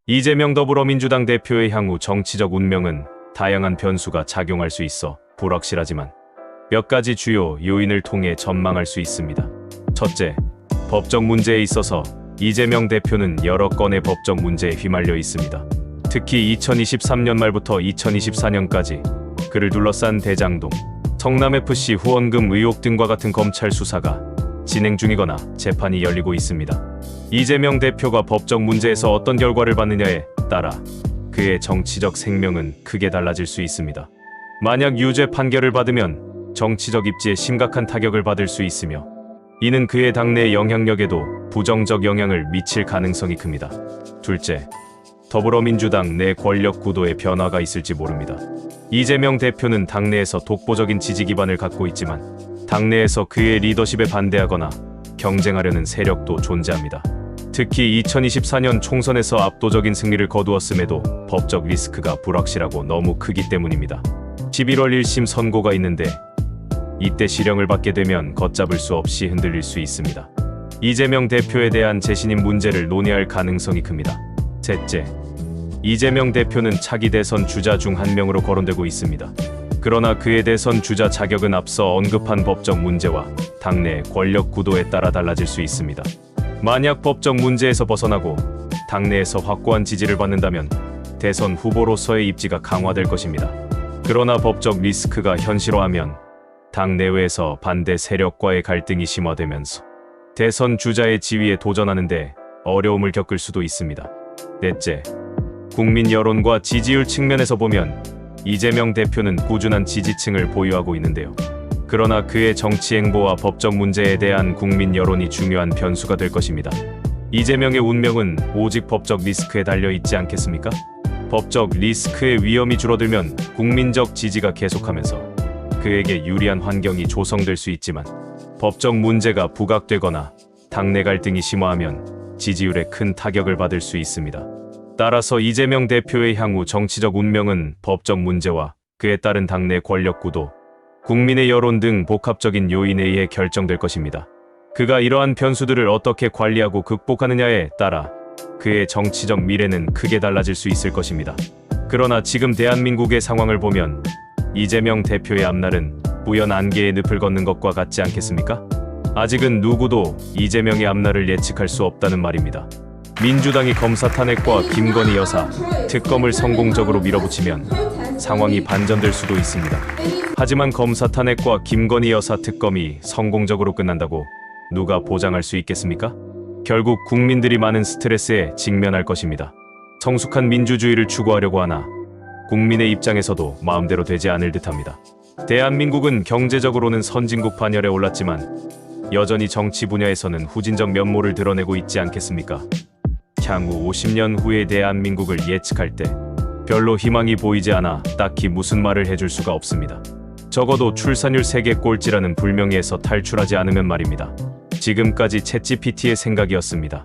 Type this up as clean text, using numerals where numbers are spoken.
이재명 더불어민주당 대표의 향후 정치적 운명은 다양한 변수가 작용할 수 있어 불확실하지만 몇 가지 주요 요인을 통해 전망할 수 있습니다. 첫째, 법적 문제에 있어서 이재명 대표는 여러 건의 법적 문제에 휘말려 있습니다. 특히 2023년 말부터 2024년까지 그를 둘러싼 대장동, 성남FC 후원금 의혹 등과 같은 검찰 수사가 진행 중이거나 재판이 열리고 있습니다. 이재명 대표가 법적 문제에서 어떤 결과를 받느냐에 따라 그의 정치적 생명은 크게 달라질 수 있습니다. 만약 유죄 판결을 받으면 정치적 입지에 심각한 타격을 받을 수 있으며 이는 그의 당내 영향력에도 부정적 영향을 미칠 가능성이 큽니다. 둘째, 더불어민주당 내 권력 구도에 변화가 있을지 모릅니다. 이재명 대표는 당내에서 독보적인 지지 기반을 갖고 있지만 당내에서 그의 리더십에 반대하거나 경쟁하려는 세력도 존재합니다. 특히 2024년 총선에서 압도적인 승리를 거두었음에도 법적 리스크가 불확실하고 너무 크기 때문입니다. 11월 1심 선고가 있는데 이때 실형을 받게 되면 걷잡을 수 없이 흔들릴 수 있습니다. 이재명 대표에 대한 재신임 문제를 논의할 가능성이 큽니다. 셋째, 이재명 대표는 차기 대선 주자 중 한 명으로 거론되고 있습니다. 그러나 그의 대선 주자 자격은 앞서 언급한 법적 문제와 당내 권력 구도에 따라 달라질 수 있습니다. 만약 법적 문제에서 벗어나고 당내에서 확고한 지지를 받는다면 대선 후보로서의 입지가 강화될 것입니다. 그러나 법적 리스크가 현실화하면 당 내외에서 반대 세력과의 갈등이 심화되면서 대선 주자의 지위에 도전하는데 어려움을 겪을 수도 있습니다. 넷째, 국민 여론과 지지율 측면에서 보면 이재명 대표는 꾸준한 지지층을 보유하고 있는데요. 그러나 그의 정치 행보와 법적 문제에 대한 국민 여론이 중요한 변수가 될 것입니다. 이재명의 운명은 오직 법적 리스크에 달려 있지 않겠습니까? 법적 리스크의 위험이 줄어들면 국민적 지지가 계속하면서 그에게 유리한 환경이 조성될 수 있지만 법적 문제가 부각되거나 당내 갈등이 심화하면 지지율에 큰 타격을 받을 수 있습니다. 따라서 이재명 대표의 향후 정치적 운명은 법적 문제와 그에 따른 당내 권력 구도, 국민의 여론 등 복합적인 요인에 의해 결정될 것입니다. 그가 이러한 변수들을 어떻게 관리하고 극복하느냐에 따라 그의 정치적 미래는 크게 달라질 수 있을 것입니다. 그러나 지금 대한민국의 상황을 보면 이재명 대표의 앞날은 뿌연 안개의 늪을 걷는 것과 같지 않겠습니까? 아직은 누구도 이재명의 앞날을 예측할 수 없다는 말입니다. 민주당이 검사 탄핵과 김건희 여사 특검을 성공적으로 밀어붙이면 상황이 반전될 수도 있습니다. 하지만 검사 탄핵과 김건희 여사 특검이 성공적으로 끝난다고 누가 보장할 수 있겠습니까? 결국 국민들이 많은 스트레스에 직면할 것입니다. 성숙한 민주주의를 추구하려고 하나 국민의 입장에서도 마음대로 되지 않을 듯합니다. 대한민국은 경제적으로는 선진국 반열에 올랐지만 여전히 정치 분야에서는 후진적 면모를 드러내고 있지 않겠습니까? 향후 50년 후의 대한민국을 예측할 때 별로 희망이 보이지 않아 딱히 무슨 말을 해줄 수가 없습니다. 적어도 출산율 세계 꼴찌라는 불명예에서 탈출하지 않으면 말입니다. 지금까지 챗GPT의 생각이었습니다.